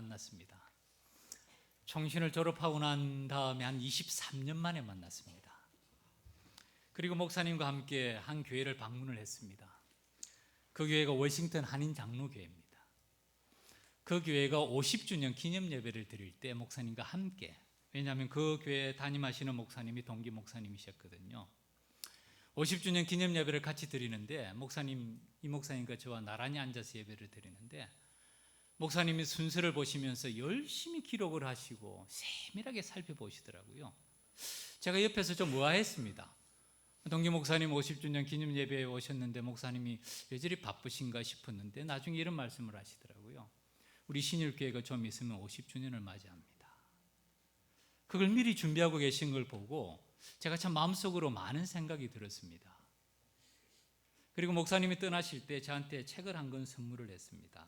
만났습니다. 총신을 졸업하고 난 다음에 한 23년 만에 만났습니다. 그리고 목사님과 함께 한 교회를 방문을 했습니다. 그 교회가 워싱턴 한인 장로교회입니다. 그 교회가 50주년 기념 예배를 드릴 때 목사님과 함께, 왜냐하면 그 교회 담임하시는 목사님이 동기 목사님이셨거든요. 50주년 기념 예배를 같이 드리는데 이 목사님과 저와 나란히 앉아서 예배를 드리는데 목사님이 순서를 보시면서 열심히 기록을 하시고 세밀하게 살펴보시더라고요. 제가 옆에서 좀 의아했습니다. 동기 목사님 50주년 기념 예배에 오셨는데 목사님이 여전히 바쁘신가 싶었는데 나중에 이런 말씀을 하시더라고요. 우리 신일교회가 좀 있으면 50주년을 맞이합니다. 그걸 미리 준비하고 계신 걸 보고 제가 참 마음속으로 많은 생각이 들었습니다. 그리고 목사님이 떠나실 때 저한테 책을 한 권 선물을 했습니다.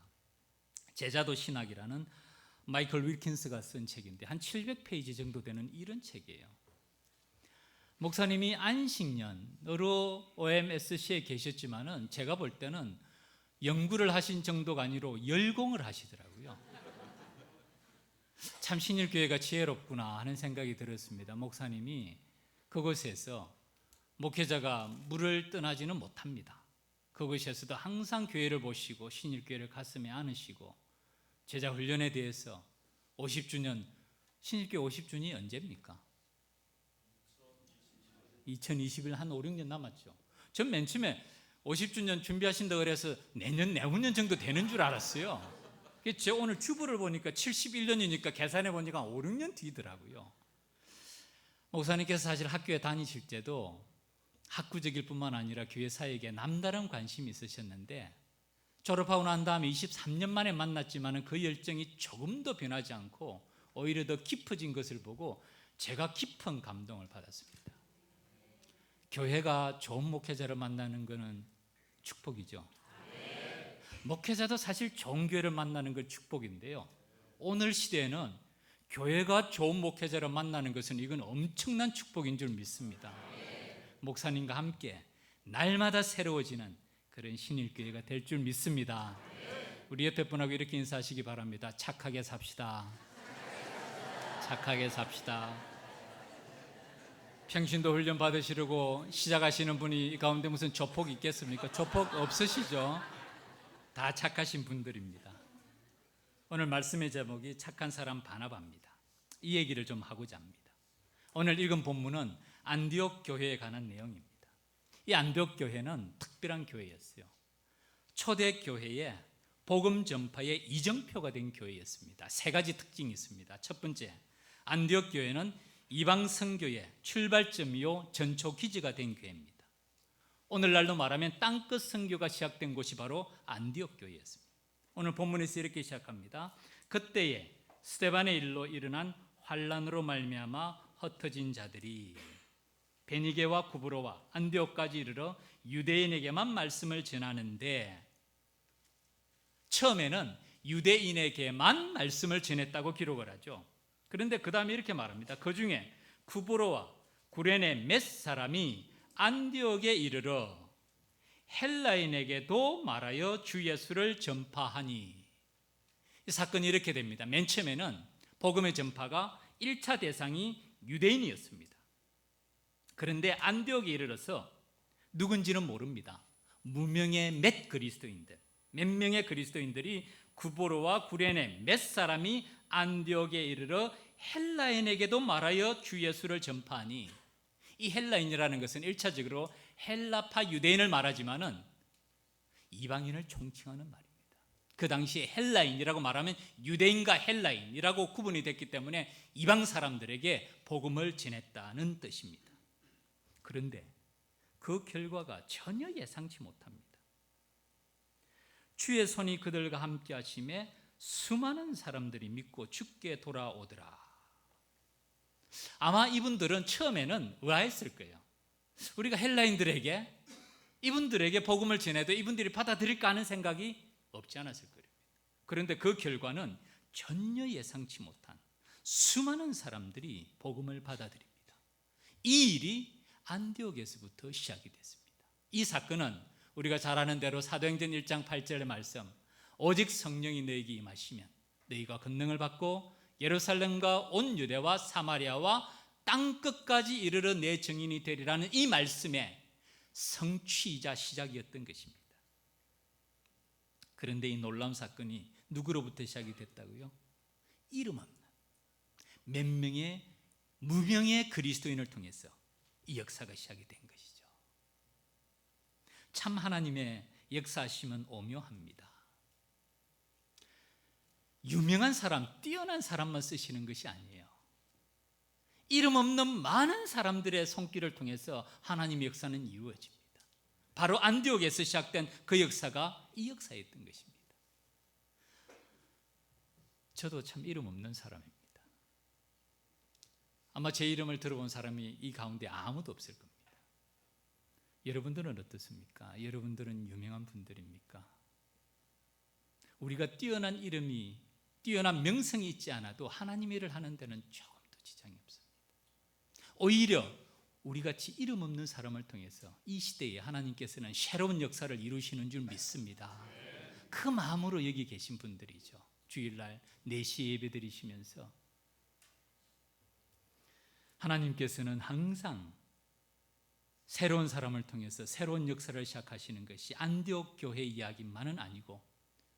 제자도 신학이라는 마이클 윌킨스가 쓴 책인데 한 700페이지 정도 되는 이런 책이에요. 목사님이 안식년으로 OMSC에 계셨지만은 제가 볼 때는 연구를 하신 정도가 아니라 열공을 하시더라고요. 참 신일교회가 지혜롭구나 하는 생각이 들었습니다. 목사님이 그곳에서 목회자가 물을 떠나지는 못합니다. 그곳에서도 항상 교회를 보시고 신일교회를 가슴에 안으시고 제자 훈련에 대해서 50주년, 신일교회 50주년이 언제입니까? 2021 한 5, 6년 남았죠. 전 맨 처음에 50주년 준비하신다고 그래서 내년, 내후년 정도 되는 줄 알았어요. 제가 오늘 주부를 보니까 71년이니까 계산해 보니까 5, 6년 뒤더라고요. 목사님께서 사실 학교에 다니실 때도 학구적일 뿐만 아니라 교회 사역에 남다른 관심이 있으셨는데 졸업하고 난 다음에 23년 만에 만났지만 그 열정이 조금도 변하지 않고 오히려 더 깊어진 것을 보고 제가 깊은 감동을 받았습니다. 교회가 좋은 목회자를 만나는 것은 축복이죠. 목회자도 사실 좋은 교회를 만나는 건 축복인데요, 오늘 시대에는 교회가 좋은 목회자를 만나는 것은 이건 엄청난 축복인 줄 믿습니다. 목사님과 함께 날마다 새로워지는 그런 신일교회가 될 줄 믿습니다. 우리 옆에 분하고 이렇게 인사하시기 바랍니다. 착하게 삽시다. 착하게 삽시다. 평신도 훈련 받으시려고 시작하시는 분이 이 가운데 무슨 조폭 있겠습니까? 조폭 없으시죠? 다 착하신 분들입니다. 오늘 말씀의 제목이 착한 사람 바나바입니다. 이 얘기를 좀 하고자 합니다. 오늘 읽은 본문은 안디옥 교회에 관한 내용입니다. 이 안디옥 교회는 특별한 교회였어요. 초대 교회에 복음 전파의 이정표가 된 교회였습니다. 세 가지 특징이 있습니다. 첫 번째, 안디옥 교회는 이방 선교의 출발점이요 전초 기지가 된 교회입니다. 오늘날로 말하면 땅끝 선교가 시작된 곳이 바로 안디옥 교회였습니다. 오늘 본문에서 이렇게 시작합니다. 그때에 스데반의 일로 일어난 환란으로 말미암아 흩어진 자들이 베니게와 구브로와 안디옥까지 이르러 유대인에게만 말씀을 전하는데, 처음에는 유대인에게만 말씀을 전했다고 기록을 하죠. 그런데 그 다음에 이렇게 말합니다. 그 중에 구브로와 구레네 몇 사람이 안디옥에 이르러 헬라인에게도 말하여 주 예수를 전파하니, 이 사건이 이렇게 됩니다. 맨 처음에는 복음의 전파가 1차 대상이 유대인이었습니다. 그런데 안디옥에 이르러서 누군지는 모릅니다. 무명의 몇 그리스도인들, 몇 명의 그리스도인들이 구브로와 구레네 몇 사람이 안디옥에 이르러 헬라인에게도 말하여 주 예수를 전파하니, 이 헬라인이라는 것은 1차적으로 헬라파 유대인을 말하지만은 이방인을 총칭하는 말입니다. 그 당시에 헬라인이라고 말하면 유대인과 헬라인이라고 구분이 됐기 때문에 이방 사람들에게 복음을 전했다는 뜻입니다. 그런데 그 결과가 전혀 예상치 못합니다. 주의 손이 그들과 함께 하심에 수많은 사람들이 믿고 주께 돌아오더라. 아마 이분들은 처음에는 의아했을 거예요. 우리가 헬라인들에게, 이분들에게 복음을 전해도 이분들이 받아들일까 하는 생각이 없지 않았을 거예요. 그런데 그 결과는 전혀 예상치 못한 수많은 사람들이 복음을 받아들입니다. 이 일이 안디옥에서부터 시작이 됐습니다. 이 사건은 우리가 잘 아는 대로 사도행전 1장 8절의 말씀, 오직 성령이 너에게 임하시면 너희가 권능을 받고 예루살렘과 온 유대와 사마리아와 땅 끝까지 이르러 내 증인이 되리라는 이 말씀의 성취이자 시작이었던 것입니다. 그런데 이 놀라운 사건이 누구로부터 시작이 됐다고요? 이름 없는 몇 명의 무명의 그리스도인을 통해서 이 역사가 시작이 된 것이죠. 참 하나님의 역사하심은 오묘합니다. 유명한 사람, 뛰어난 사람만 쓰시는 것이 아니에요. 이름 없는 많은 사람들의 손길을 통해서 하나님의 역사는 이루어집니다. 바로 안디옥에서 시작된 그 역사가 이 역사였던 것입니다. 저도 참 이름 없는 사람입니다. 아마 제 이름을 들어본 사람이 이 가운데 아무도 없을 겁니다. 여러분들은 어떻습니까? 여러분들은 유명한 분들입니까? 우리가 뛰어난 이름이, 뛰어난 명성이 있지 않아도 하나님 일을 하는 데는 조금도 지장이 없습니다. 오히려 우리같이 이름 없는 사람을 통해서 이 시대에 하나님께서는 새로운 역사를 이루시는 줄 믿습니다. 그 마음으로 여기 계신 분들이죠. 주일날 4시에 예배 드리시면서 하나님께서는 항상 새로운 사람을 통해서 새로운 역사를 시작하시는 것이 안디옥 교회 이야기만은 아니고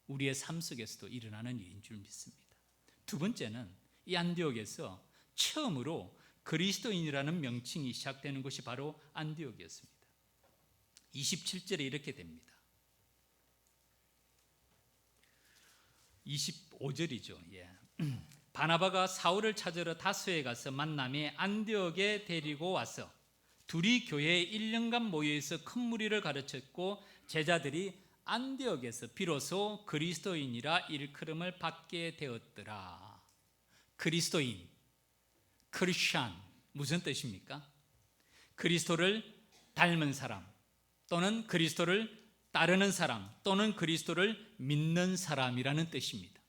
우리의 삶 속에서도 일어나는 일인 줄 믿습니다. 두 번째는 이 안디옥에서 처음으로 그리스도인이라는 명칭이 시작되는 곳이 바로 안디옥이었습니다. 27절에 이렇게 됩니다. 25절이죠. 바나바가 사울을 찾으러 다소에 가서 만남에 안디옥에 데리고 와서 둘이 교회에 1년간 모여있어 큰 무리를 가르쳤고 제자들이 안디옥에서 비로소 그리스도인이라 일컬음을 받게 되었더라. 그리스도인, 크리스찬 무슨 뜻입니까? 그리스도를 닮은 사람 또는 그리스도를 따르는 사람 또는 그리스도를 믿는 사람이라는 뜻입니다.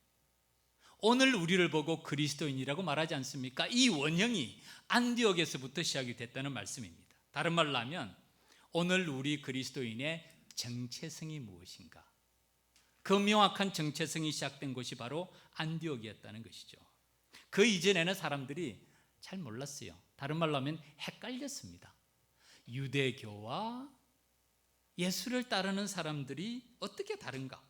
오늘 우리를 보고 그리스도인이라고 말하지 않습니까? 이 원형이 안디옥에서부터 시작이 됐다는 말씀입니다. 다른 말로 하면 오늘 우리 그리스도인의 정체성이 무엇인가? 그 명확한 정체성이 시작된 곳이 바로 안디옥이었다는 것이죠. 그 이전에는 사람들이 잘 몰랐어요. 다른 말로 하면 헷갈렸습니다. 유대교와 예수를 따르는 사람들이 어떻게 다른가?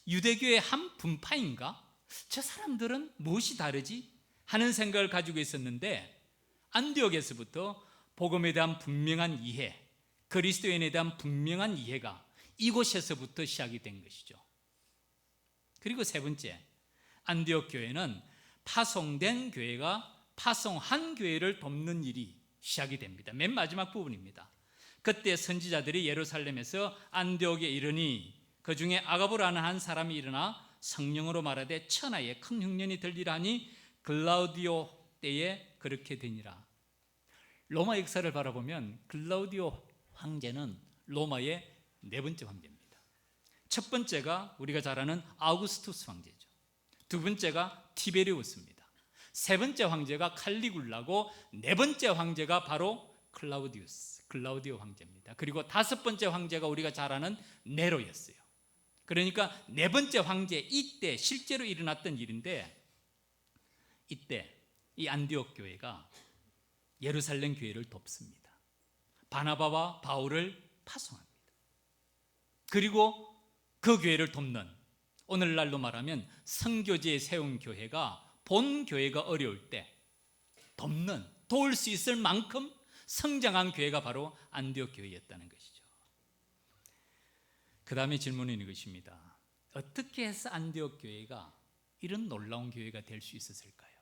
유대교의 한 분파인가? 저 사람들은 무엇이 다르지? 하는 생각을 가지고 있었는데 안디옥에서부터 복음에 대한 분명한 이해, 그리스도인에 대한 분명한 이해가 이곳에서부터 시작이 된 것이죠. 그리고 세 번째, 안디옥 교회는 파송된 교회가 파송한 교회를 돕는 일이 시작이 됩니다. 맨 마지막 부분입니다. 그때 선지자들이 예루살렘에서 안디옥에 이르니 그 중에 아가보라는 한 사람이 일어나 성령으로 말하되 천하에 큰 흉년이 들리라니 글라우디오 때에 그렇게 되니라. 로마 역사를 바라보면 글라우디오 황제는 로마의 4번째 황제입니다. 첫 번째가 우리가 잘 아는 아우구스투스 황제죠. 두 번째가 티베리우스입니다. 세 번째 황제가 칼리굴라고 4번째 황제가 바로 글라우디오 황제입니다. 그리고 5번째 황제가 우리가 잘 아는 네로였어요. 그러니까 4번째 황제, 이때 실제로 일어났던 일인데 이때 이 안디옥 교회가 예루살렘 교회를 돕습니다. 바나바와 바울을 파송합니다. 그리고 그 교회를 돕는, 오늘날로 말하면 선교지에 세운 교회가 본 교회가 어려울 때 돕는, 도울 수 있을 만큼 성장한 교회가 바로 안디옥 교회였다는 것이죠. 그 다음에 질문은 이것입니다. 어떻게 해서 안디옥 교회가 이런 놀라운 교회가 될 수 있었을까요?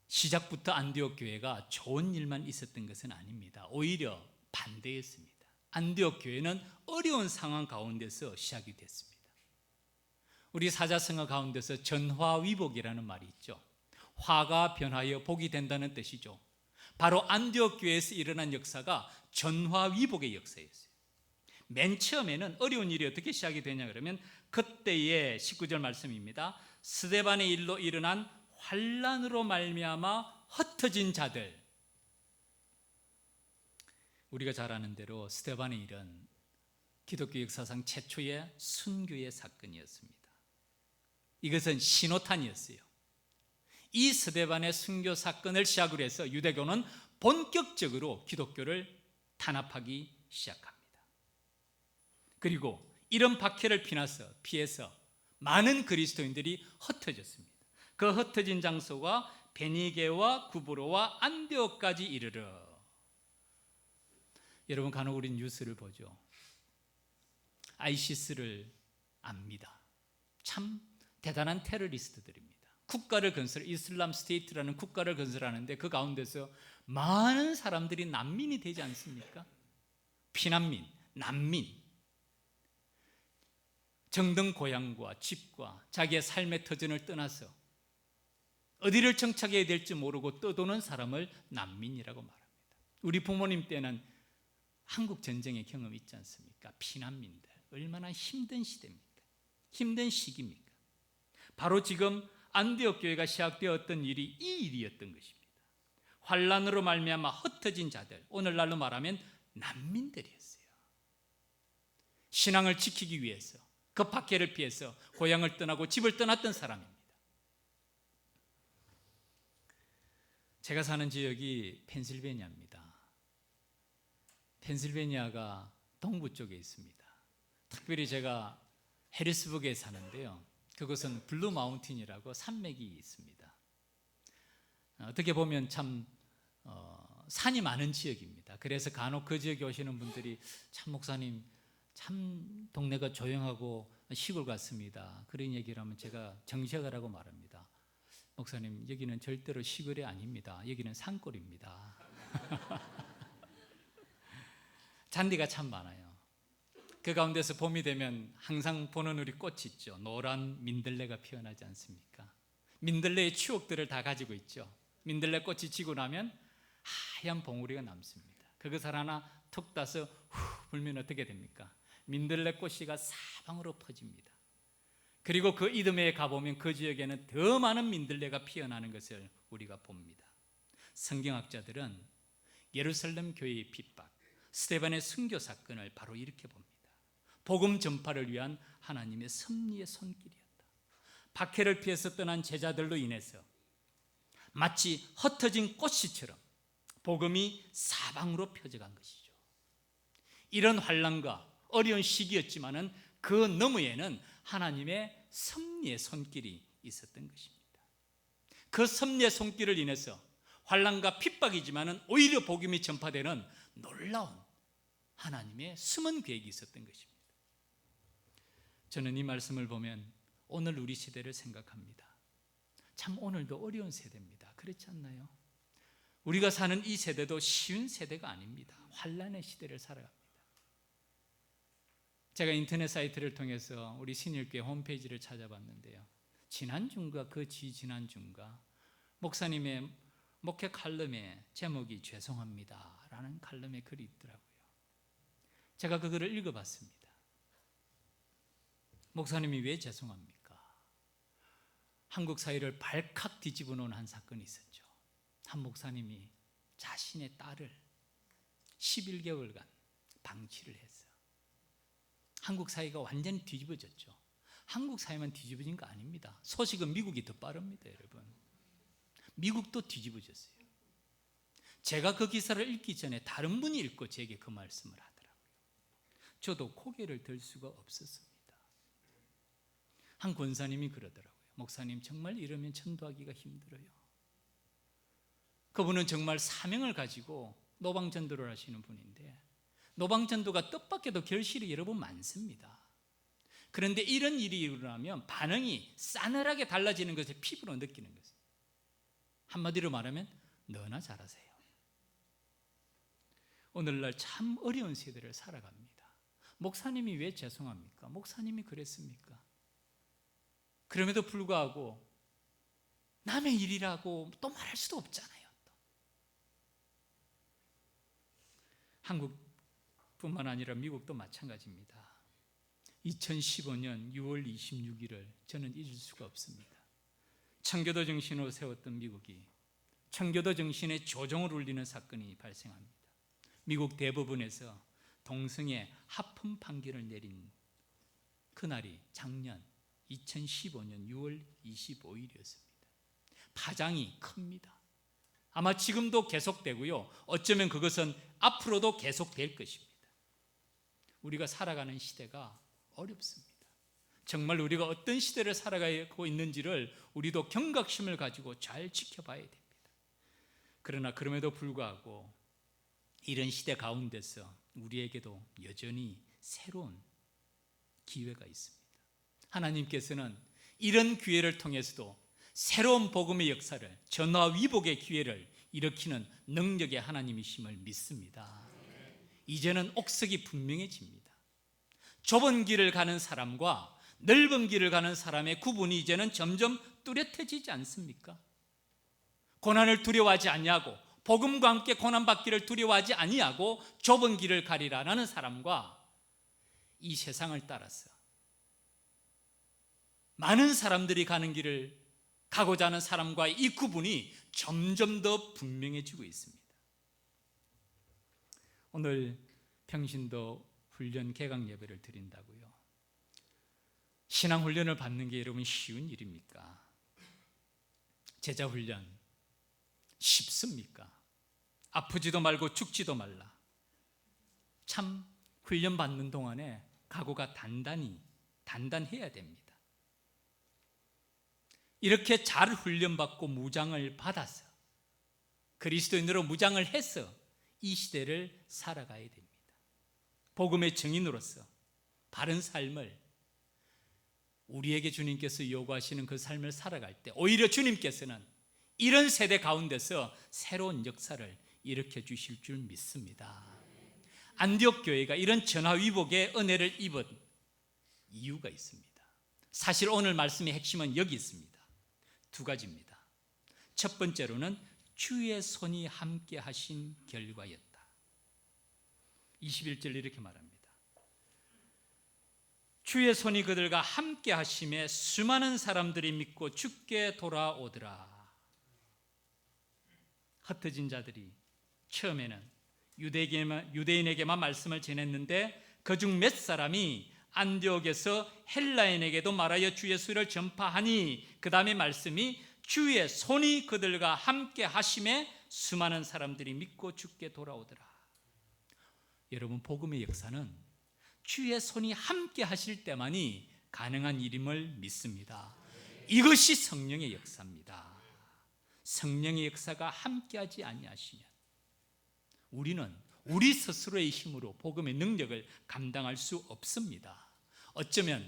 시작부터 안디옥 교회가 좋은 일만 있었던 것은 아닙니다. 오히려 반대였습니다. 안디옥 교회는 어려운 상황 가운데서 시작이 됐습니다. 우리 사자성어 가운데서 전화위복이라는 말이 있죠. 화가 변하여 복이 된다는 뜻이죠. 바로 안디옥 교회에서 일어난 역사가 전화위복의 역사였어요. 맨 처음에는 어려운 일이 어떻게 시작이 되냐 그러면 그때의 19절 말씀입니다. 스데반의 일로 일어난 환난으로 말미암아 흩어진 자들. 우리가 잘 아는 대로 스데반의 일은 기독교 역사상 최초의 순교의 사건이었습니다. 이것은 신호탄이었어요. 이 스데반의 순교 사건을 시작으로 해서 유대교는 본격적으로 기독교를 탄압하기 시작합니다. 그리고 이런 박해를 피해서 많은 그리스도인들이 흩어졌습니다. 그 흩어진 장소가 베니게와 구브로와 안디옥까지 이르러, 여러분 간혹 우리 뉴스를 보죠. 아이시스를 압니다. 참 대단한 테러리스트들입니다. 국가를 이슬람 스테이트라는 국가를 건설하는데 그 가운데서 많은 사람들이 난민이 되지 않습니까? 피난민, 난민. 정든 고향과 집과 자기의 삶의 터전을 떠나서 어디를 정착해야 될지 모르고 떠도는 사람을 난민이라고 말합니다. 우리 부모님 때는 한국 전쟁의 경험이 있지 않습니까? 피난민들. 얼마나 힘든 시대입니까? 힘든 시기입니까? 바로 지금 안디옥 교회가 시작되었던 일이 이 일이었던 것입니다. 환난으로 말미암아 흩어진 자들, 오늘날로 말하면 난민들이었어요. 신앙을 지키기 위해서 그 박해를 피해서 고향을 떠나고 집을 떠났던 사람입니다. 제가 사는 지역이 펜실베니아입니다. 펜실베니아가 동부 쪽에 있습니다. 특별히 제가 해리스버그에 사는데요, 그곳은 블루 마운틴이라고 산맥이 있습니다. 어떻게 보면 참 산이 많은 지역입니다. 그래서 간혹 그 지역에 오시는 분들이 참 목사님 참 동네가 조용하고 시골 같습니다, 그런 얘기를 하면 제가 정색하라고 말합니다. 목사님, 여기는 절대로 시골이 아닙니다. 여기는 산골입니다. 잔디가 참 많아요. 그 가운데서 봄이 되면 항상 보는 우리 꽃이 있죠. 노란 민들레가 피어나지 않습니까? 민들레의 추억들을 다 가지고 있죠. 민들레 꽃이 지고 나면 하얀 봉우리가 남습니다. 그것을 하나 툭 따서 후 불면 어떻게 됩니까? 민들레 꽃이가 사방으로 퍼집니다. 그리고 그 이듬해에 가보면 그 지역에는 더 많은 민들레가 피어나는 것을 우리가 봅니다. 성경학자들은 예루살렘 교회의 핍박, 스데반의 순교 사건을 바로 이렇게 봅니다. 복음 전파를 위한 하나님의 섭리의 손길이었다. 박해를 피해서 떠난 제자들로 인해서 마치 흩어진 꽃씨처럼 복음이 사방으로 펴져간 것이죠. 이런 환난과 어려운 시기였지만은 그 너머에는 하나님의 섭리의 손길이 있었던 것입니다. 그 섭리의 손길을 인해서 환난과 핍박이지만은 오히려 복음이 전파되는 놀라운 하나님의 숨은 계획이 있었던 것입니다. 저는 이 말씀을 보면 오늘 우리 시대를 생각합니다. 참 오늘도 어려운 세대입니다. 그렇지 않나요? 우리가 사는 이 세대도 쉬운 세대가 아닙니다. 환난의 시대를 살아갑니다. 제가 인터넷 사이트를 통해서 우리 신일교회 홈페이지를 찾아봤는데요, 지난주인가 그 지지난주인가 목사님의 목회 칼럼에 제목이 죄송합니다 라는 칼럼에 글이 있더라고요. 제가 그 글을 읽어봤습니다. 목사님이 왜 죄송합니까? 한국 사회를 발칵 뒤집어 놓은 한 사건이 있었죠. 한 목사님이 자신의 딸을 11개월간 방치를 해서 한국 사회가 완전히 뒤집어졌죠. 한국 사회만 뒤집어진 거 아닙니다. 소식은 미국이 더 빠릅니다, 여러분. 미국도 뒤집어졌어요. 제가 그 기사를 읽기 전에 다른 분이 읽고 제게 그 말씀을 하더라고요. 저도 고개를 들 수가 없었습니다. 한 권사님이 그러더라고요. 목사님, 정말 이러면 전도하기가 힘들어요. 그분은 정말 사명을 가지고 노방전도를 하시는 분인데 노방전도가 뜻밖에도 결실이 여러 번 많습니다. 그런데 이런 일이 일어나면 반응이 싸늘하게 달라지는 것을 피부로 느끼는 것이에요. 한마디로 말하면 너나 잘하세요. 오늘날 참 어려운 세대를 살아갑니다. 목사님이 왜 죄송합니까? 목사님이 그랬습니까? 그럼에도 불구하고 남의 일이라고 또 말할 수도 없잖아요. 또. 한국뿐만 아니라 미국도 마찬가지입니다. 2015년 6월 26일을 저는 잊을 수가 없습니다. 청교도 정신으로 세웠던 미국이 청교도 정신의 조종을 울리는 사건이 발생합니다. 미국 대법원에서 동성애 합헌 판결을 내린 그날이 작년 2015년 6월 25일이었습니다. 파장이 큽니다. 아마 지금도 계속되고요. 어쩌면 그것은 앞으로도 계속될 것입니다. 우리가 살아가는 시대가 어렵습니다. 정말 우리가 어떤 시대를 살아가고 있는지를 우리도 경각심을 가지고 잘 지켜봐야 됩니다. 그러나 그럼에도 불구하고 이런 시대 가운데서 우리에게도 여전히 새로운 기회가 있습니다. 하나님께서는 이런 기회를 통해서도 새로운 복음의 역사를, 전화위복의 기회를 일으키는 능력의 하나님이심을 믿습니다. 이제는 옥석이 분명해집니다. 좁은 길을 가는 사람과 넓은 길을 가는 사람의 구분이 이제는 점점 뚜렷해지지 않습니까? 고난을 두려워하지 아니하고 복음과 함께 고난받기를 두려워하지 아니하고 좁은 길을 가리라는 사람과 이 세상을 따라서 많은 사람들이 가는 길을 가고자 하는 사람과의 이 구분이 점점 더 분명해지고 있습니다. 오늘 평신도 훈련 개강 예배를 드린다고요. 신앙 훈련을 받는 게 여러분 쉬운 일입니까? 제자 훈련 쉽습니까? 아프지도 말고 죽지도 말라. 참 훈련 받는 동안에 각오가 단단해야 됩니다. 이렇게 잘 훈련받고 무장을 받아서 그리스도인으로 무장을 해서 이 시대를 살아가야 됩니다. 복음의 증인으로서 바른 삶을 우리에게 주님께서 요구하시는 그 삶을 살아갈 때 오히려 주님께서는 이런 세대 가운데서 새로운 역사를 일으켜 주실 줄 믿습니다. 안디옥 교회가 이런 전화위복의 은혜를 입은 이유가 있습니다. 사실 오늘 말씀의 핵심은 여기 있습니다. 두 가지입니다. 첫 번째로는 주의 손이 함께 하신 결과였다. 21절 이렇게 말합니다. 주의 손이 그들과 함께 하심에 수많은 사람들이 믿고 주께 돌아오더라. 흩어진 자들이 처음에는 유대인에게만 말씀을 전했는데 그중 몇 사람이 안디옥에서 헬라인에게도 말하여 주의 예수를 전파하니 그 다음에 말씀이 주의 손이 그들과 함께 하심에 수많은 사람들이 믿고 주께 돌아오더라. 여러분, 복음의 역사는 주의 손이 함께 하실 때만이 가능한 일임을 믿습니다. 이것이 성령의 역사입니다. 성령의 역사가 함께하지 아니하시면 우리는 우리 스스로의 힘으로 복음의 능력을 감당할 수 없습니다. 어쩌면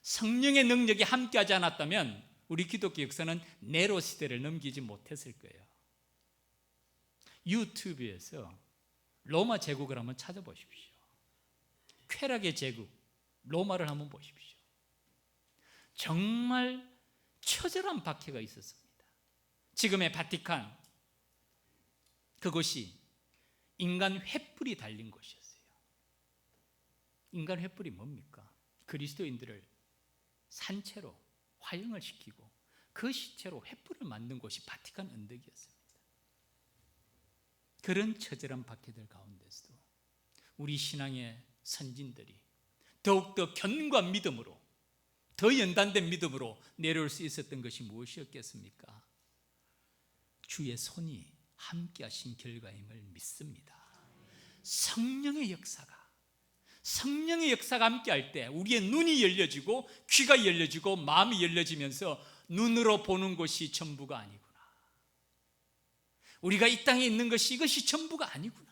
성령의 능력이 함께하지 않았다면 우리 기독교 역사는 네로 시대를 넘기지 못했을 거예요. 유튜브에서 로마 제국을 한번 찾아보십시오. 쾌락의 제국 로마를 한번 보십시오. 정말 처절한 박해가 있었습니다. 지금의 바티칸, 그곳이 인간 횃불이 달린 곳이었어요. 인간 횃불이 뭡니까? 그리스도인들을 산채로 화형을 시키고 그 시체로 횃불을 만든 곳이 바티칸 언덕이었습니다. 그런 처절한 박해들 가운데서도 우리 신앙의 선진들이 더욱더 견고한 믿음으로, 더 연단된 믿음으로 내려올 수 있었던 것이 무엇이었겠습니까? 주의 손이 함께 하신 결과임을 믿습니다. 성령의 역사가 함께 할 때 우리의 눈이 열려지고 귀가 열려지고 마음이 열려지면서 눈으로 보는 것이 전부가 아니구나. 우리가 이 땅에 있는 것이 이것이 전부가 아니구나.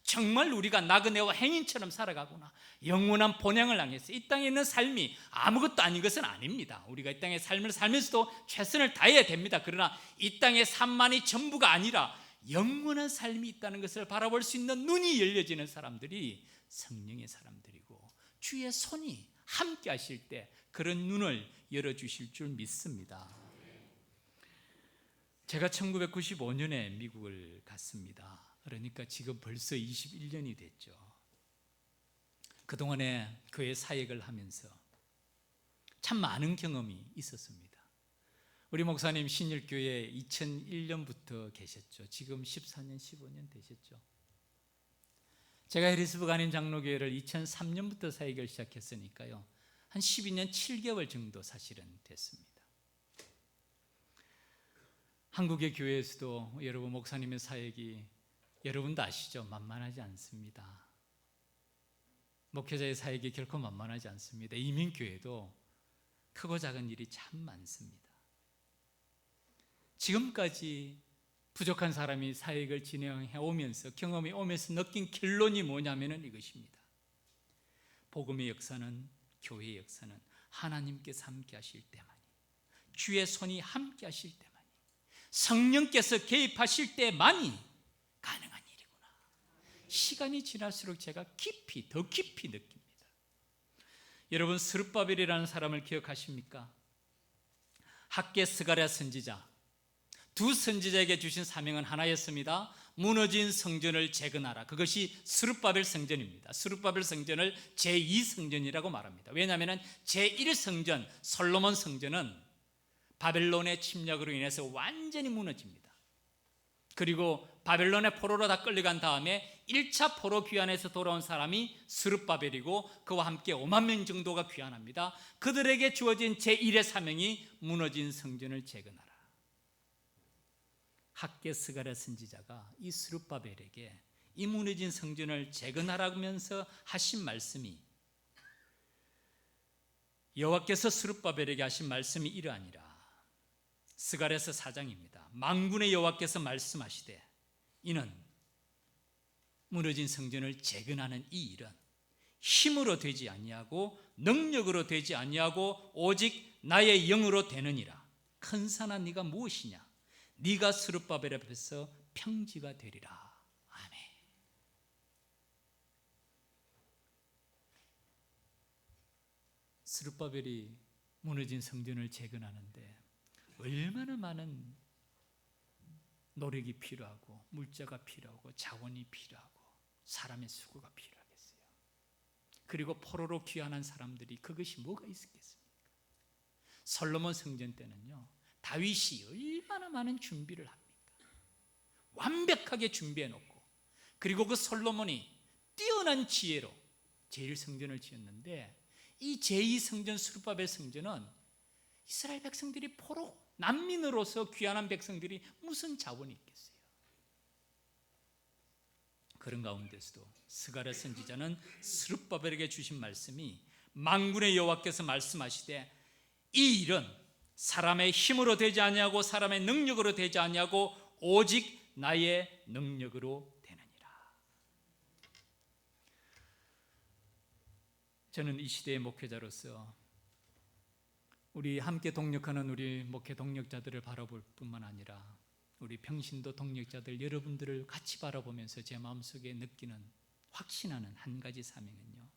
정말 우리가 나그네와 행인처럼 살아가구나. 영원한 본향을 향해서 이 땅에 있는 삶이 아무것도 아닌 것은 아닙니다. 우리가 이 땅의 삶을 살면서도 최선을 다해야 됩니다. 그러나 이 땅의 삶만이 전부가 아니라 영원한 삶이 있다는 것을 바라볼 수 있는 눈이 열려지는 사람들이 성령의 사람들이고 주의 손이 함께 하실 때 그런 눈을 열어주실 줄 믿습니다. 제가 1995년에 미국을 갔습니다. 그러니까 지금 벌써 21년이 됐죠. 그동안에 교회 사역을 하면서 참 많은 경험이 있었습니다. 우리 목사님 신일교회 2001년부터 계셨죠. 지금 14년, 15년 되셨죠. 제가 해리스burg 한인 장로교회를 2003년부터 사역을 시작했으니까요, 한 12년 7개월 정도 사실은 됐습니다. 한국의 교회에서도 여러분 목사님의 사역이 여러분도 아시죠? 만만하지 않습니다. 목회자의 사역이 결코 만만하지 않습니다. 이민교회도 크고 작은 일이 참 많습니다. 지금까지 부족한 사람이 사역을 진행해 오면서 경험이 오면서 느낀 결론이 뭐냐면 이것입니다. 복음의 역사는, 교회의 역사는 하나님께서 함께 하실 때만이, 주의 손이 함께 하실 때만이, 성령께서 개입하실 때만이 가능한 일이구나. 시간이 지날수록 제가 더 깊이 느낍니다. 여러분, 스룹바벨이라는 사람을 기억하십니까? 학개 스가랴 선지자, 두 선지자에게 주신 사명은 하나였습니다. 무너진 성전을 재건하라. 그것이 스룹바벨 성전입니다. 스룹바벨 성전을 제2성전이라고 말합니다. 왜냐하면 제1성전 솔로몬 성전은 바벨론의 침략으로 인해서 완전히 무너집니다. 그리고 바벨론의 포로로 다 끌려간 다음에 1차 포로 귀환에서 돌아온 사람이 스룹바벨이고 그와 함께 5만 명 정도가 귀환합니다. 그들에게 주어진 제1의 사명이 무너진 성전을 재건하라. 학개 스가랴 선지자가 이 스룹바벨에게 이 무너진 성전을 재건하라면서 하신 말씀이, 여호와께서 스룹바벨에게 하신 말씀이 이러하니라. 스가랴서 4장입니다. 만군의 여호와께서 말씀하시되 이는 무너진 성전을 재건하는 이 일은 힘으로 되지 아니하고 능력으로 되지 아니하고 오직 나의 영으로 되느니라. 큰 산아 네가 무엇이냐? 네가 스룹바벨 앞에서 평지가 되리라. 아멘. 스룹바벨이 무너진 성전을 재건하는데 얼마나 많은 노력이 필요하고 물자가 필요하고 자원이 필요하고 사람의 수고가 필요하겠어요. 그리고 포로로 귀환한 사람들이 그것이 뭐가 있었겠습니까? 솔로몬 성전 때는요, 다윗이 얼마나 많은 준비를 합니까? 완벽하게 준비해 놓고, 그리고 그 솔로몬이 뛰어난 지혜로 제1성전을 지었는데, 이 제2성전 스룹바벨 성전은 이스라엘 백성들이 포로 난민으로서 귀환한 백성들이 무슨 자원이 있겠어요? 그런 가운데서도 스가랴 선지자는 스룹바벨에게 주신 말씀이, 만군의 여호와께서 말씀하시되 이 일은 사람의 힘으로 되지 아니하고 사람의 능력으로 되지 아니하고 오직 나의 능력으로 되느니라. 저는 이 시대의 목회자로서 우리 함께 동력하는 우리 목회 동력자들을 바라볼 뿐만 아니라 우리 평신도 동력자들 여러분들을 같이 바라보면서 제 마음속에 느끼는, 확신하는 한 가지 사명은요,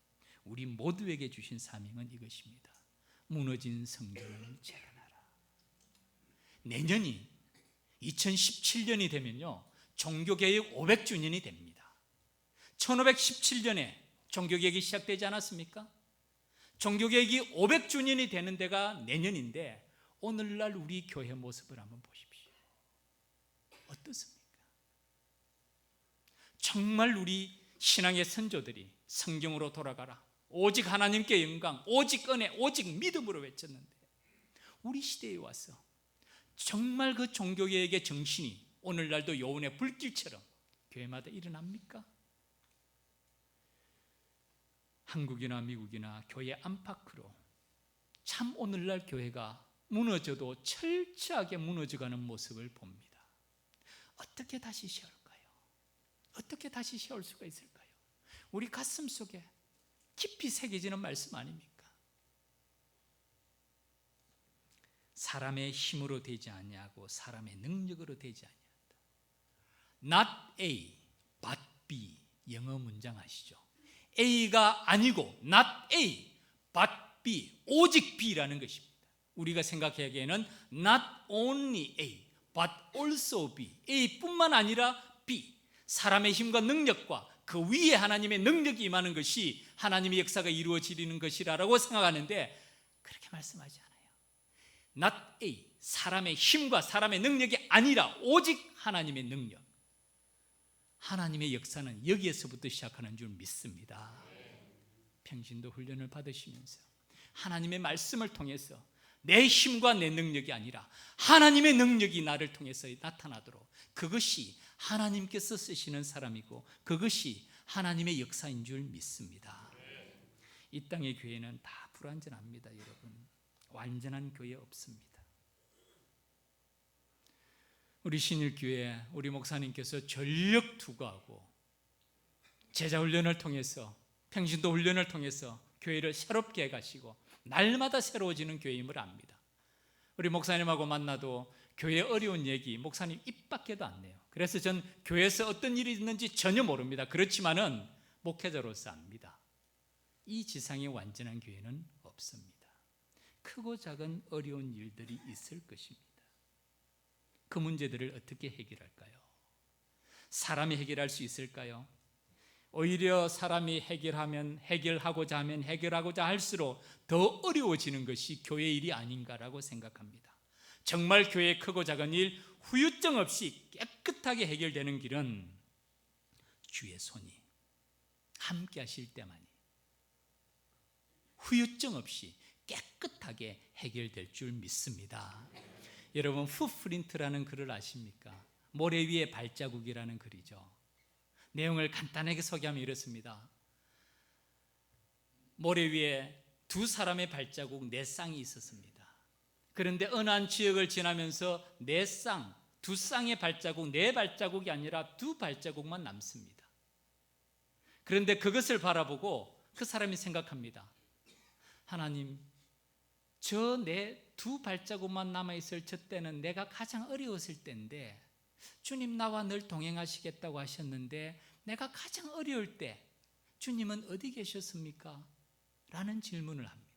우리 모두에게 주신 사명은 이것입니다. 무너진 성전을 재건하라. 내년이 2017년이 되면요, 종교개혁 500주년이 됩니다. 1517년에 종교개혁이 시작되지 않았습니까? 종교개혁이 500주년이 되는 데가 내년인데, 오늘날 우리 교회 모습을 한번 보십시오. 어떻습니까? 정말 우리 신앙의 선조들이 성경으로 돌아가라, 오직 하나님께 영광, 오직 은혜, 오직 믿음으로 외쳤는데, 우리 시대에 와서 정말 그 종교개혁의 정신이 오늘날도 여운의 불길처럼 교회마다 일어납니까? 한국이나 미국이나 교회 안팎으로 참 오늘날 교회가 무너져도 철저하게 무너져가는 모습을 봅니다. 어떻게 다시 세울까요? 어떻게 다시 세울 수가 있을까요? 우리 가슴 속에 깊이 새겨지는 말씀 아닙니까? 사람의 힘으로 되지 아니하고 사람의 능력으로 되지 아니한다. Not A, but B. 영어 문장 아시죠? A가 아니고 not A, but B. 오직 B라는 것입니다. 우리가 생각하기에는 not only A, but also B. A뿐만 아니라 B. 사람의 힘과 능력과 그 위에 하나님의 능력이 임하는 것이 하나님의 역사가 이루어지는 것이라고 생각하는데, 그렇게 말씀하지 않아요. Not A, 사람의 힘과 사람의 능력이 아니라 오직 하나님의 능력. 하나님의 역사는 여기에서부터 시작하는 줄 믿습니다. 평신도 훈련을 받으시면서 하나님의 말씀을 통해서 내 힘과 내 능력이 아니라 하나님의 능력이 나를 통해서 나타나도록, 그것이 하나님께서 쓰시는 사람이고 그것이 하나님의 역사인 줄 믿습니다. 이 땅의 교회는 다 불완전합니다. 여러분, 완전한 교회 없습니다. 우리 신일교회 우리 목사님께서 전력 투구하고 제자 훈련을 통해서, 평신도 훈련을 통해서 교회를 새롭게 해가시고 날마다 새로워지는 교회임을 압니다. 우리 목사님하고 만나도 교회 어려운 얘기 목사님 입 밖에도 안 내요. 그래서 전 교회에서 어떤 일이 있는지 전혀 모릅니다. 그렇지만은 목회자로서 압니다. 이 지상에 완전한 교회는 없습니다. 크고 작은 어려운 일들이 있을 것입니다. 그 문제들을 어떻게 해결할까요? 사람이 해결할 수 있을까요? 오히려 사람이 해결하고자 하면 해결하고자 할수록 더 어려워지는 것이 교회 일이 아닌가라고 생각합니다. 정말 교회의 크고 작은 일 후유증 없이 깨끗하게 해결되는 길은 주의 손이 함께 하실 때만이 후유증 없이 깨끗하게 해결될 줄 믿습니다. 여러분, 풋프린트라는 글을 아십니까? 모래 위에 발자국이라는 글이죠. 내용을 간단하게 소개하면 이렇습니다. 모래 위에 두 사람의 발자국, 네 쌍이 있었습니다. 그런데 어느 한 지역을 지나면서 두 쌍의 발자국, 네 발자국이 아니라 두 발자국만 남습니다. 그런데 그것을 바라보고 그 사람이 생각합니다. 하나님, 저 내 두 발자국만 남아있을 저 때는 내가 가장 어려웠을 때인데 주님 나와 늘 동행하시겠다고 하셨는데 내가 가장 어려울 때 주님은 어디 계셨습니까? 라는 질문을 합니다.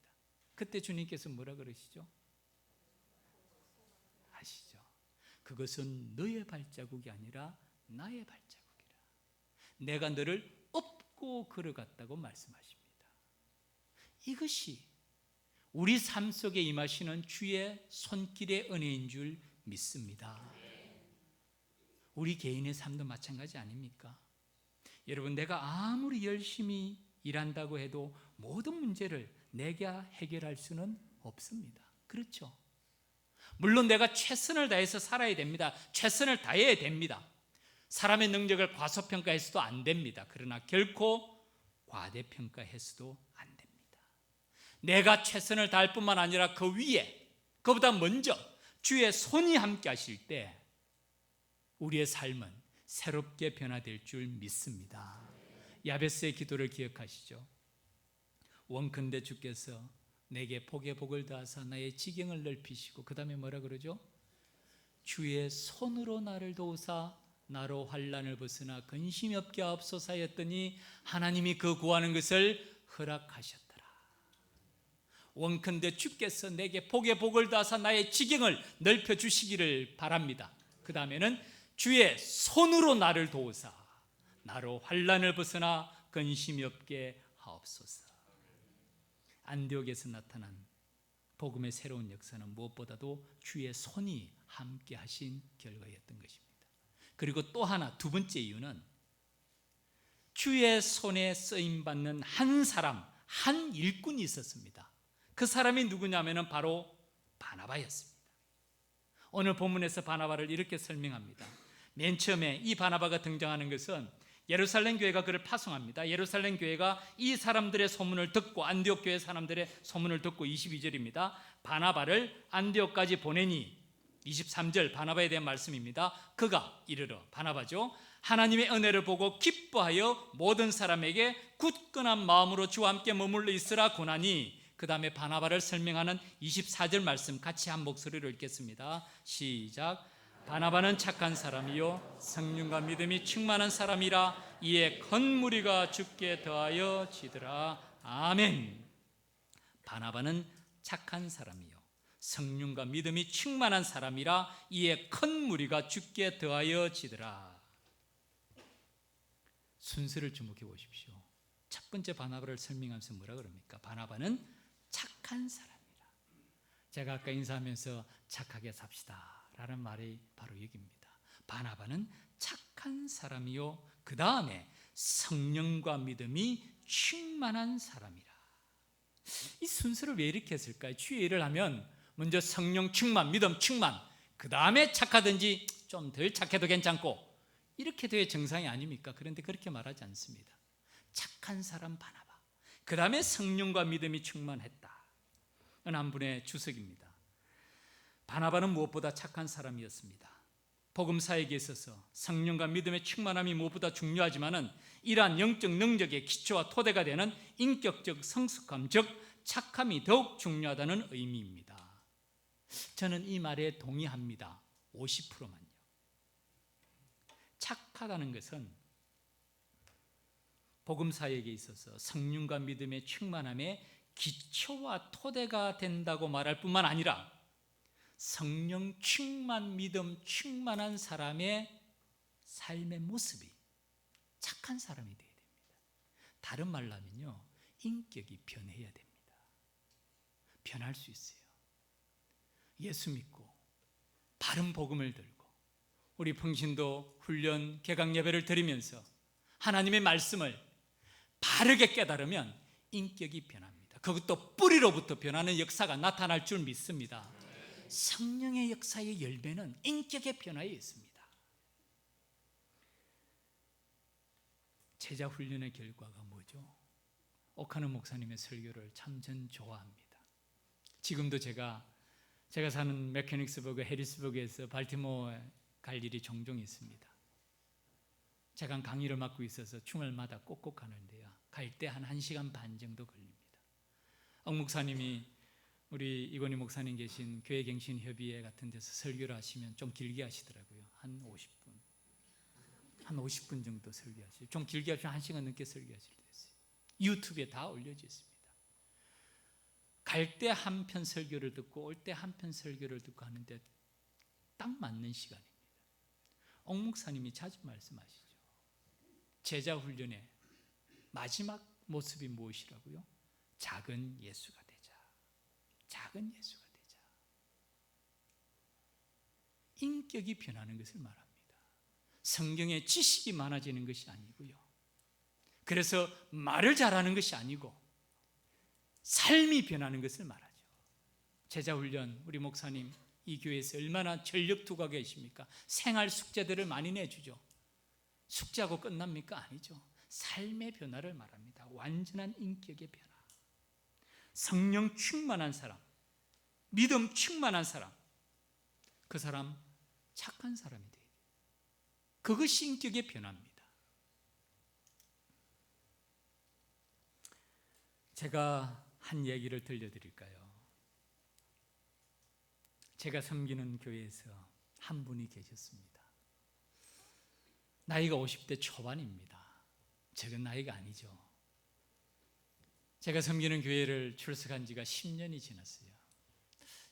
그때 주님께서 뭐라 그러시죠? 아시죠? 그것은 너의 발자국이 아니라 나의 발자국이라. 내가 너를 업고 걸어갔다고 말씀하십니다. 이것이 우리 삶 속에 임하시는 주의 손길의 은혜인 줄 믿습니다. 우리 개인의 삶도 마찬가지 아닙니까? 여러분, 내가 아무리 열심히 일한다고 해도 모든 문제를 내가 해결할 수는 없습니다. 그렇죠? 물론 내가 최선을 다해서 살아야 됩니다. 최선을 다해야 됩니다. 사람의 능력을 과소평가해서도 안 됩니다. 그러나 결코 과대평가해서도 안 됩니다. 내가 최선을 다할 뿐만 아니라 그 위에, 그보다 먼저 주의 손이 함께 하실 때 우리의 삶은 새롭게 변화될 줄 믿습니다. 야베스의 기도를 기억하시죠? 원컨대 주께서 내게 복에 복을 더하사 나의 지경을 넓히시고 그 다음에 뭐라 그러죠? 주의 손으로 나를 도우사 나로 환난을 벗으나 근심이 없게 하옵소서 하였더니 하나님이 그 구하는 것을 허락하셨더라. 원컨대 주께서 내게 복에 복을 더하사 나의 지경을 넓혀주시기를 바랍니다. 그 다음에는 주의 손으로 나를 도우사 나로 환난을 벗으나 근심이 없게 하옵소서. 안디옥에서 나타난 복음의 새로운 역사는 무엇보다도 주의 손이 함께 하신 결과였던 것입니다. 그리고 또 하나, 두 번째 이유는 주의 손에 쓰임받는 한 사람, 한 일꾼이 있었습니다. 그 사람이 누구냐면 바로 바나바였습니다. 오늘 본문에서 바나바를 이렇게 설명합니다. 맨 처음에 이 바나바가 등장하는 것은 예루살렘 교회가 그를 파송합니다. 예루살렘 교회가 이 사람들의 소문을 듣고, 안디옥 교회 사람들의 소문을 듣고 22절입니다. 바나바를 안디옥까지 보내니, 23절 바나바에 대한 말씀입니다. 그가 이르러, 바나바죠, 하나님의 은혜를 보고 기뻐하여 모든 사람에게 굳건한 마음으로 주와 함께 머물러 있으라 고나니, 그 다음에 바나바를 설명하는 24절 말씀 같이 한 목소리로 읽겠습니다. 시작. 바나바는 착한 사람이요 성령과 믿음이 충만한 사람이라 이에 큰 무리가 주께 더하여 지더라. 아멘. 바나바는 착한 사람이요 성령과 믿음이 충만한 사람이라 이에 큰 무리가 주께 더하여 지더라. 순서를 주목해 보십시오. 첫 번째 바나바를 설명하면서 뭐라 그럽니까? 바나바는 착한 사람이라. 제가 아까 인사하면서 착하게 삽시다 라는 말이 바로 여기입니다. 바나바는 착한 착한 사람이요 그 다음에 성령과 믿음이 충만한 사람이라. 이 순서를 왜 이렇게 했을까요? 주의 일을 하면 먼저 성령 충만, 믿음 충만, 그 다음에 착하든지 좀 덜 착해도 괜찮고, 이렇게 돼야 정상이 아닙니까? 그런데 그렇게 말하지 않습니다. 착한 사람 바나바, 그 다음에 성령과 믿음이 충만했다. 한 분의 주석입니다. 바나바는 무엇보다 착한 사람이었습니다. 복음사역에 있어서 성령과 믿음의 충만함이 무엇보다 중요하지만은 이러한 영적 능력의 기초와 토대가 되는 인격적 성숙함, 즉 착함이 더욱 중요하다는 의미입니다. 저는 이 말에 동의합니다. 50%만요. 착하다는 것은 복음사역에 있어서 성령과 믿음의 충만함의 기초와 토대가 된다고 말할 뿐만 아니라 성령 충만, 믿음 충만한 사람의 삶의 모습이 착한 사람이 되어야 됩니다. 다른 말로 하면요, 인격이 변해야 됩니다. 변할 수 있어요. 예수 믿고 바른 복음을 들고 우리 평신도 훈련 개강 예배를 드리면서 하나님의 말씀을 바르게 깨달으면 인격이 변합니다. 그것도 뿌리로부터 변하는 역사가 나타날 줄 믿습니다. 성령의 역사의 열매는 인격의 변화에 있습니다. 제자 훈련의 결과가 뭐죠? 오카노 목사님의 설교를 참 전 좋아합니다. 지금도 제가 사는 메케닉스버그, 해리스버그에서 발티모어에 갈 일이 종종 있습니다. 제가 강의를 맡고 있어서 주말마다 꼭꼭 가는데요, 갈 때 한 1시간 반 정도 걸립니다. 옥 목사님이 우리 이건희 목사님 계신 교회갱신협의회 같은 데서 설교를 하시면 좀 길게 하시더라고요. 한 50분 정도 설교하시죠. 좀 길게 하시면 1시간 넘게 설교하실 때 있어요. 유튜브에 다 올려져 있습니다. 갈 때 한 편 설교를 듣고 올 때 한 편 설교를 듣고 하는데 딱 맞는 시간입니다. 옥 목사님이 자주 말씀하시죠. 제자 훈련의 마지막 모습이 무엇이라고요? 작은 예수가 되자. 작은 예수가 되자. 인격이 변하는 것을 말합니다. 성경에 지식이 많아지는 것이 아니고요, 그래서 말을 잘하는 것이 아니고 삶이 변하는 것을 말하죠. 제자훈련, 우리 목사님 이 교회에서 얼마나 전력 투구하고 계십니까? 생활 숙제들을 많이 내주죠. 숙제하고 끝납니까? 아니죠. 삶의 변화를 말합니다. 완전한 인격의 변화. 성령 충만한 사람, 믿음 충만한 사람, 그 사람 착한 사람이 돼야 돼요. 그것이 인격의 변화입니다. 제가 한 얘기를 들려드릴까요? 제가 섬기는 교회에서 한 분이 계셨습니다. 나이가 50대 초반입니다. 적은 나이가 아니죠. 제가 섬기는 교회를 출석한 지가 10년이 지났어요.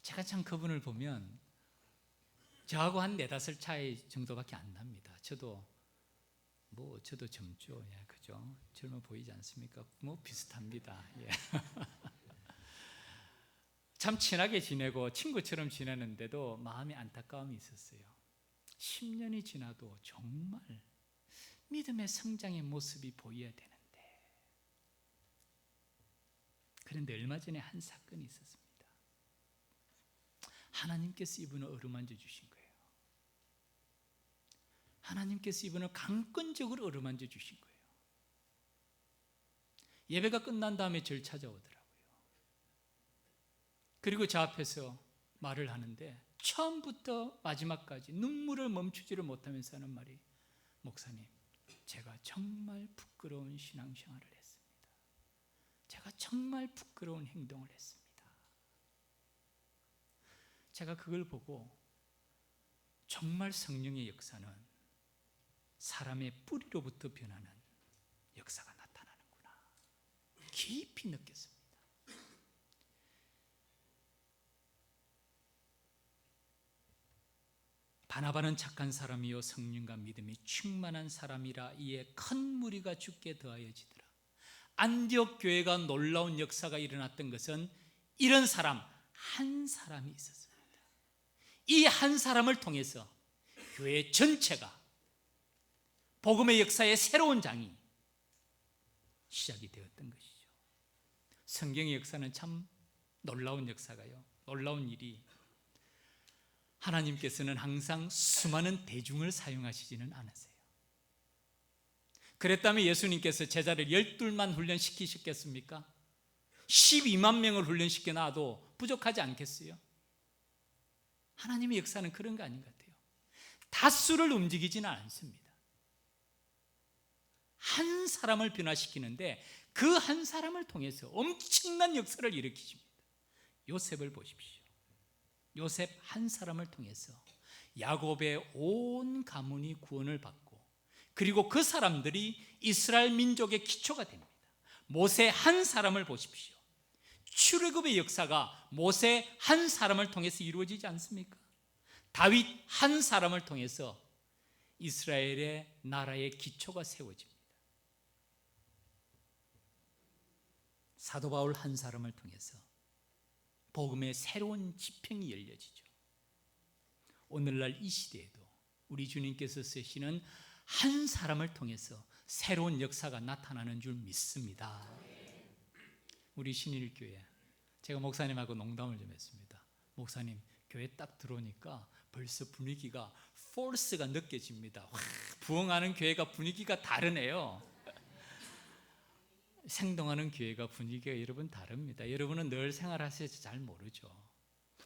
제가 참 그분을 보면 저하고 한 4-5살 차이 정도밖에 안 납니다. 저도 젊죠. 예, 그죠? 젊어 보이지 않습니까? 비슷합니다. 예. 참 친하게 지내고 친구처럼 지내는데도 마음에 안타까움이 있었어요. 10년이 지나도 정말 믿음의 성장의 모습이 보여야 되는데, 그런데 얼마 전에 한 사건이 있었습니다. 하나님께서 이분을 어루만져 주신 거예요. 하나님께서 이분을 강권적으로 어루만져 주신 거예요. 예배가 끝난 다음에 저를 찾아오더라고요. 그리고 저 앞에서 말을 하는데 처음부터 마지막까지 눈물을 멈추지를 못하면서 하는 말이, 목사님, 제가 정말 부끄러운 신앙생활을 했습니다. 제가 정말 부끄러운 행동을 했습니다. 제가 그걸 보고 정말 성령의 역사는 사람의 뿌리로부터 변하는 역사가 나타나는구나 깊이 느꼈습니다. 바나바는 착한 사람이요 성령과 믿음이 충만한 사람이라 이에 큰 무리가 주께 더하여지더라. 안디옥 교회가 놀라운 역사가 일어났던 것은 이런 사람 한 사람이 있었습니다. 이 한 사람을 통해서 교회 전체가 복음의 역사의 새로운 장이 시작이 되었던 것이죠. 성경의 역사는 참 놀라운 역사가요, 놀라운 일이, 하나님께서는 항상 수많은 대중을 사용하시지는 않으세요. 그랬다면 예수님께서 제자를 12만 훈련시키셨겠습니까? 12만 명을 훈련시켜 놔도 부족하지 않겠어요? 하나님의 역사는 그런 거 아닌 것 같아요. 다수를 움직이지는 않습니다. 한 사람을 변화시키는데 그 한 사람을 통해서 엄청난 역사를 일으키십니다. 요셉을 보십시오. 요셉 한 사람을 통해서 야곱의 온 가문이 구원을 받고, 그리고 그 사람들이 이스라엘 민족의 기초가 됩니다. 모세 한 사람을 보십시오. 출애굽의 역사가 모세 한 사람을 통해서 이루어지지 않습니까? 다윗 한 사람을 통해서 이스라엘의 나라의 기초가 세워집니다. 사도 바울 한 사람을 통해서 복음의 새로운 지평이 열려지죠. 오늘날 이 시대에도 우리 주님께서 쓰시는 한 사람을 통해서 새로운 역사가 나타나는 줄 믿습니다. 우리 신일교회, 제가 목사님하고 농담을 좀 했습니다. 목사님, 교회 딱 들어오니까 벌써 분위기가 포스가 느껴집니다. 와, 부흥하는 교회가 분위기가 다르네요. 생동하는 교회가 분위기가 여러분 다릅니다. 여러분은 늘 생활하셔서 잘 모르죠.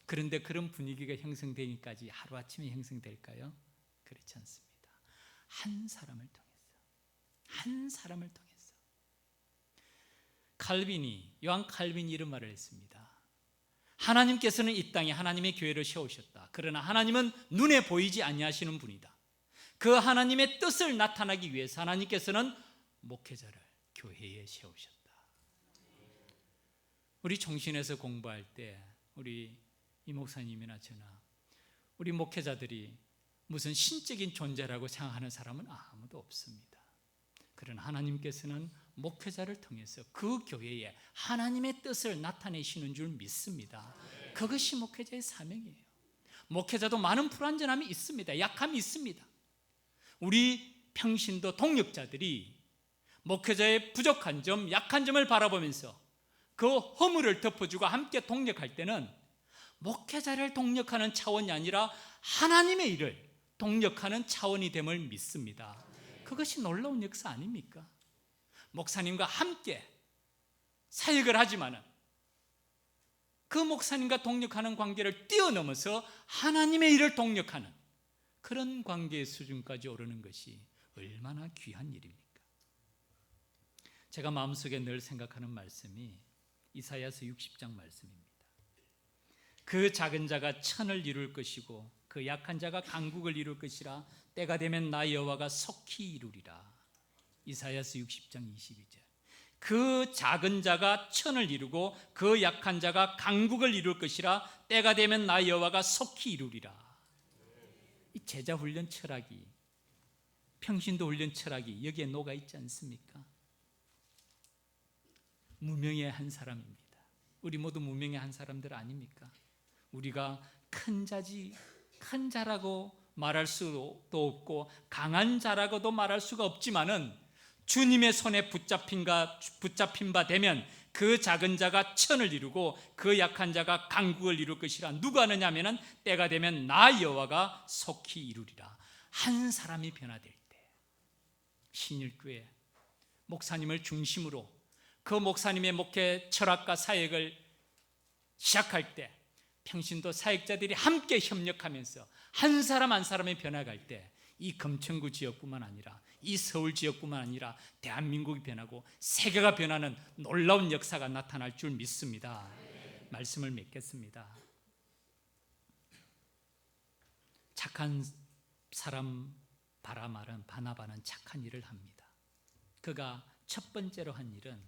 그런데 그런 분위기가 형성되기까지 하루아침에 형성될까요? 그렇지 않습니다. 한 사람을 통해서 요한 칼빈이 이런 말을 했습니다. 하나님께서는 이 땅에 하나님의 교회를 세우셨다. 그러나 하나님은 눈에 보이지 아니하시는 분이다. 그 하나님의 뜻을 나타나기 위해서 하나님께서는 목회자를 교회에 세우셨다. 우리 종신에서 공부할 때 우리 이 목사님이나 저나 우리 목회자들이 무슨 신적인 존재라고 생각하는 사람은 아무도 없습니다. 그러나 하나님께서는 목회자를 통해서 그 교회에 하나님의 뜻을 나타내시는 줄 믿습니다. 그것이 목회자의 사명이에요. 목회자도 많은 불완전함이 있습니다. 약함이 있습니다. 우리 평신도 동역자들이 목회자의 부족한 점, 약한 점을 바라보면서 그 허물을 덮어주고 함께 동역할 때는 목회자를 동역하는 차원이 아니라 하나님의 일을 동역하는 차원이 됨을 믿습니다. 그것이 놀라운 역사 아닙니까? 목사님과 함께 사역을 하지만은 그 목사님과 동역하는 관계를 뛰어넘어서 하나님의 일을 동역하는 그런 관계의 수준까지 오르는 것이 얼마나 귀한 일입니까? 제가 마음속에 늘 생각하는 말씀이 이사야서 60장 말씀입니다. 그 작은 자가 천을 이룰 것이고 그 약한 자가 강국을 이룰 것이라. 때가 되면 나 여호와가 속히 이루리라. 이사야서 60장 22절. 그 작은 자가 천을 이루고 그 약한 자가 강국을 이룰 것이라. 때가 되면 나 여호와가 속히 이루리라. 이 제자 훈련 철학이, 평신도 훈련 철학이 여기에 녹아 있지 않습니까? 무명의 한 사람입니다. 우리 모두 무명의 한 사람들 아닙니까? 우리가 큰 자라고 말할 수도 없고 강한 자라고도 말할 수가 없지만은 주님의 손에 붙잡힌 바 되면 그 작은 자가 천을 이루고 그 약한 자가 강국을 이룰 것이라. 누가 하느냐 하면은 때가 되면 나 여호와가 속히 이루리라. 한 사람이 변화될 때 신일교회 목사님을 중심으로 그 목사님의 목회 철학과 사역을 시작할 때 평신도 사역자들이 함께 협력하면서 한 사람 한 사람이 변화갈 때 이 금천구 지역뿐만 아니라 이 서울 지역뿐만 아니라 대한민국이 변하고 세계가 변하는 놀라운 역사가 나타날 줄 믿습니다. 말씀을 맺겠습니다. 착한 사람 바나바는 착한 일을 합니다. 그가 첫 번째로 한 일은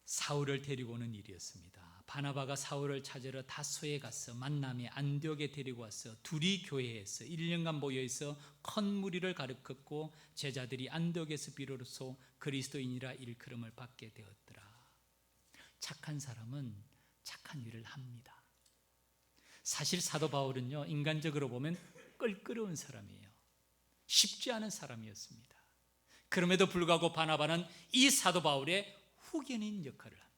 사울을 데리고 오는 일이었습니다. 바나바가 사울을 찾으러 다소에 가서 만남에 안디옥에 데리고 와서 둘이 교회에서 1년간 모여있어 큰 무리를 가르쳤고 제자들이 안디옥에서 비로소 그리스도인이라 일컬음을 받게 되었더라. 착한 사람은 착한 일을 합니다. 사실 사도 바울은요, 인간적으로 보면 껄끄러운 사람이에요. 쉽지 않은 사람이었습니다. 그럼에도 불구하고 바나바는 이 사도 바울의 후견인 역할을 합니다.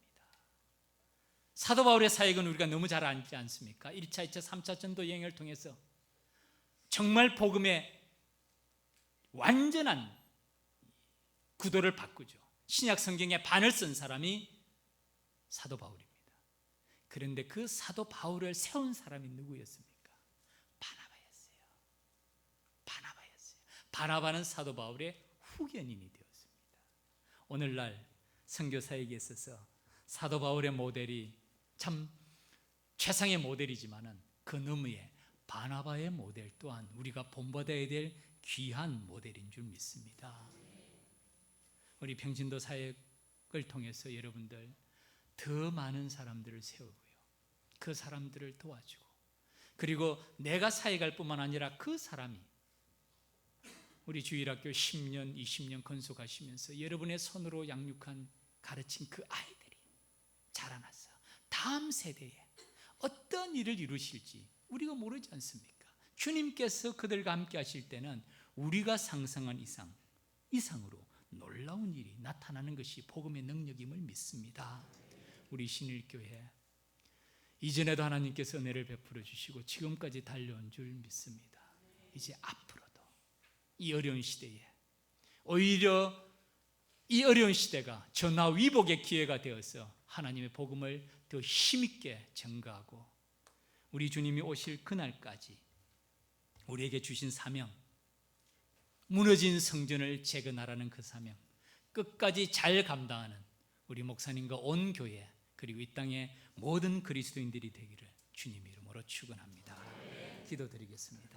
사도 바울의 사역은 우리가 너무 잘 알지 않습니까? 1차, 2차, 3차 전도 여행을 통해서 정말 복음의 완전한 구도를 바꾸죠. 신약 성경의 반을 쓴 사람이 사도 바울입니다. 그런데 그 사도 바울을 세운 사람이 누구였습니까? 바나바였어요. 바나바는 사도 바울의 후견인이 되었습니다. 오늘날 선교사에게 있어서 사도 바울의 모델이 참 최상의 모델이지만은 그 너머에 바나바의 모델 또한 우리가 본받아야 될 귀한 모델인 줄 믿습니다. 우리 평신도 사역을 통해서 여러분들 더 많은 사람들을 세우고요, 그 사람들을 도와주고, 그리고 내가 사역할 뿐만 아니라 그 사람이 우리 주일학교 10년, 20년 건속하시면서 여러분의 손으로 양육한, 가르친 그 아이들이 자라나서 다음 세대에 어떤 일을 이루실지 우리가 모르지 않습니까? 주님께서 그들과 함께 하실 때는 우리가 상상한 이상으로 놀라운 일이 나타나는 것이 복음의 능력임을 믿습니다. 우리 신일교회 이전에도 하나님께서 은혜를 베풀어 주시고 지금까지 달려온 줄 믿습니다. 이제 앞으로도 이 어려운 시대에 오히려 이 어려운 시대가 전화 위복의 기회가 되어서 하나님의 복음을 더 힘있게 전가하고 우리 주님이 오실 그날까지 우리에게 주신 사명, 무너진 성전을 재건하라는 그 사명 끝까지 잘 감당하는 우리 목사님과 온 교회 그리고 이 땅의 모든 그리스도인들이 되기를 주님 이름으로 축원합니다. 기도드리겠습니다.